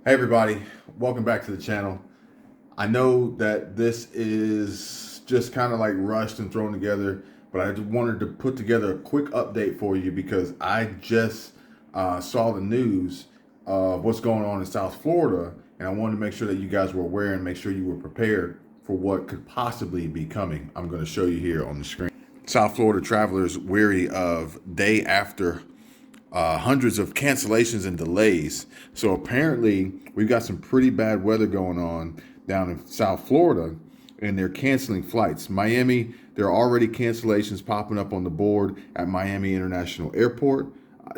Hey everybody, welcome back to the channel. I know that this is just kind of like rushed and thrown together, but I just wanted to put together a quick update for you because I just saw the news of what's going on in South Florida, and I wanted to make sure that you guys were aware and make sure you were prepared for what could possibly be coming. I'm going to show you here on the screen. South Florida travelers weary of day after hundreds of cancellations and delays. So apparently, we've got some pretty bad weather going on down in South Florida, and they're canceling flights. Miami, there are already cancellations popping up on the board at Miami International Airport.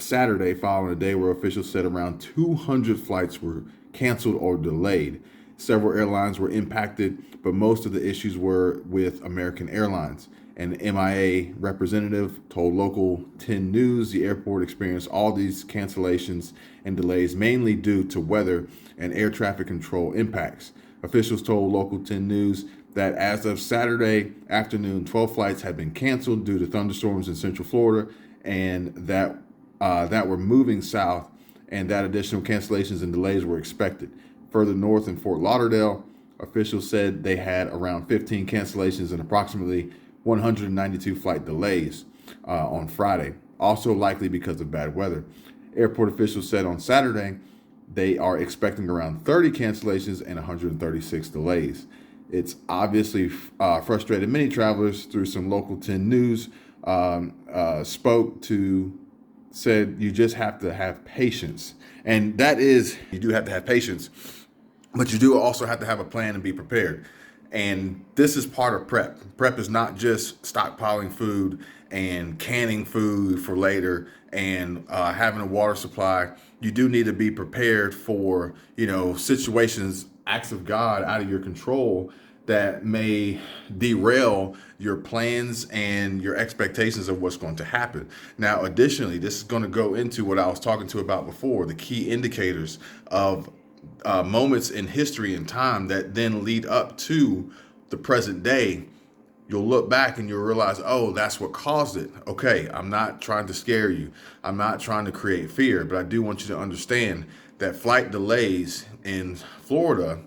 Saturday, following a day where officials said around 200 flights were canceled or delayed. Several airlines were impacted, but most of the issues were with American Airlines. An MIA representative told Local 10 News the airport experienced all these cancellations and delays mainly due to weather and air traffic control impacts. Officials told Local 10 News that as of Saturday afternoon, 12 flights had been canceled due to thunderstorms in Central Florida, and that were moving south, and that additional cancellations and delays were expected. Further north in Fort Lauderdale, officials said they had around 15 cancellations and approximately 192 flight delays on Friday, also likely because of bad weather. Airport officials said on Saturday they are expecting around 30 cancellations and 136 delays. It's obviously frustrated many travelers. Through some Local 10 News spoke to said you just have to have patience, and that is, you do have to have patience, but you do also have to have a plan and be prepared. And this is part of prep. Prep is not just stockpiling food and canning food for later and having a water supply. You do need to be prepared for, situations, acts of God out of your control that may derail your plans and your expectations of what's going to happen. Now, additionally, this is going to go into what I was talking to about before, the key indicators of moments in history and time that then lead up to the present day. You'll look back and you'll realize, oh, that's what caused it. Okay, I'm not trying to scare you. I'm not trying to create fear, but I do want you to understand that flight delays in Florida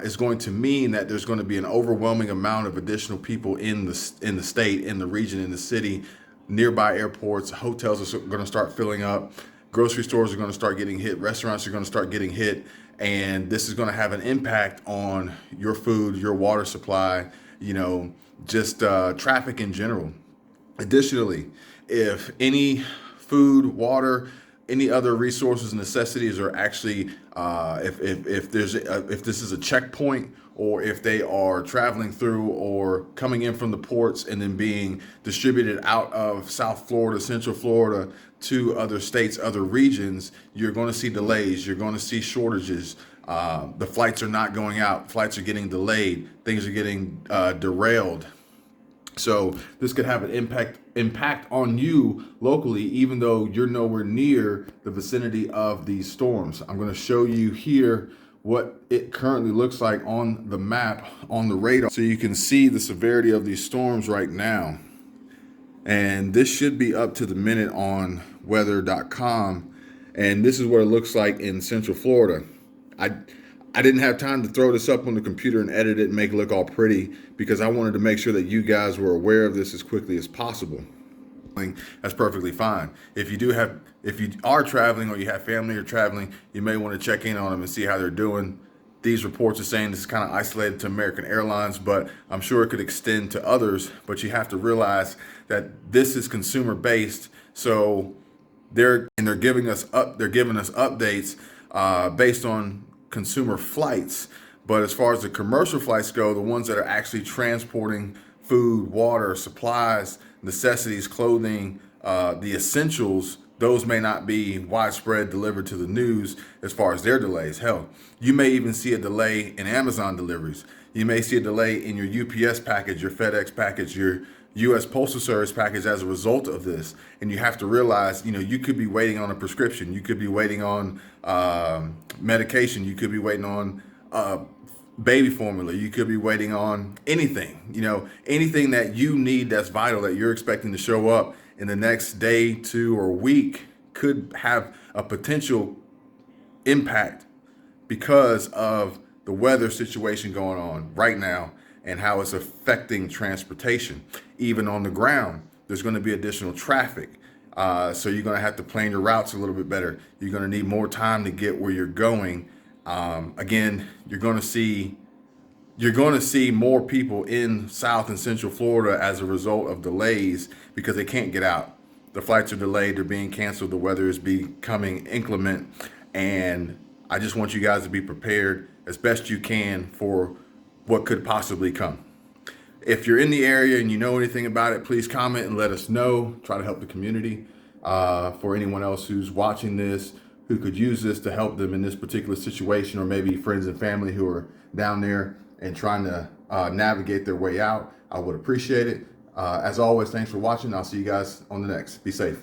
is going to mean that there's going to be an overwhelming amount of additional people in the state, in the region, in the city, nearby airports. Hotels are going to start filling up. Grocery stores are going to start getting hit. Restaurants are going to start getting hit, and this is going to have an impact on your food, your water supply. Just traffic in general. Additionally, if any food, water, any other resources and necessities are actually, if this is a checkpoint, or if they are traveling through or coming in from the ports and then being distributed out of South Florida, Central Florida to other states, other regions, you're going to see delays. You're going to see shortages. The flights are not going out. Flights are getting delayed. Things are getting derailed. So this could have an impact on you locally, even though you're nowhere near the vicinity of these storms. I'm going to show you here what it currently looks like on the map, on the radar, so you can see the severity of these storms right now. And this should be up to the minute on weather.com. And this is what it looks like in Central Florida. I didn't have time to throw this up on the computer and edit it and make it look all pretty because I wanted to make sure that you guys were aware of this as quickly as possible. That's perfectly fine. If you are traveling or you have family or traveling, you may want to check in on them and see how they're doing. These reports are saying this is kind of isolated to American Airlines, but I'm sure it could extend to others. But you have to realize that this is consumer based, so they're giving us updates based on consumer flights. But as far as the commercial flights go, the ones that are actually transporting food, water, supplies, necessities, clothing, the essentials, those may not be widespread delivered to the news as far as their delays. Hell, you may even see a delay in Amazon deliveries. You may see a delay in your UPS package, your FedEx package, your U.S. Postal Service package as a result of this. And you have to realize, you could be waiting on a prescription. You could be waiting on medication. You could be waiting on baby formula. You could be waiting on anything, anything that you need that's vital that you're expecting to show up in the next day, 2, or week could have a potential impact because of the weather situation going on right now and how it's affecting transportation. Even on the ground, there's going to be additional traffic. So you're going to have to plan your routes a little bit better. You're going to need more time to get where you're going. Again, you're going to see more people in South and Central Florida as a result of delays because they can't get out. The flights are delayed, they're being canceled, the weather is becoming inclement, and I just want you guys to be prepared as best you can for what could possibly come. If you're in the area and you know anything about it, please comment and let us know. Try to help the community. For anyone else who's watching this, who could use this to help them in this particular situation, or maybe friends and family who are down there and trying to navigate their way out, I would appreciate it. As always, thanks for watching. I'll see you guys on the next. Be safe.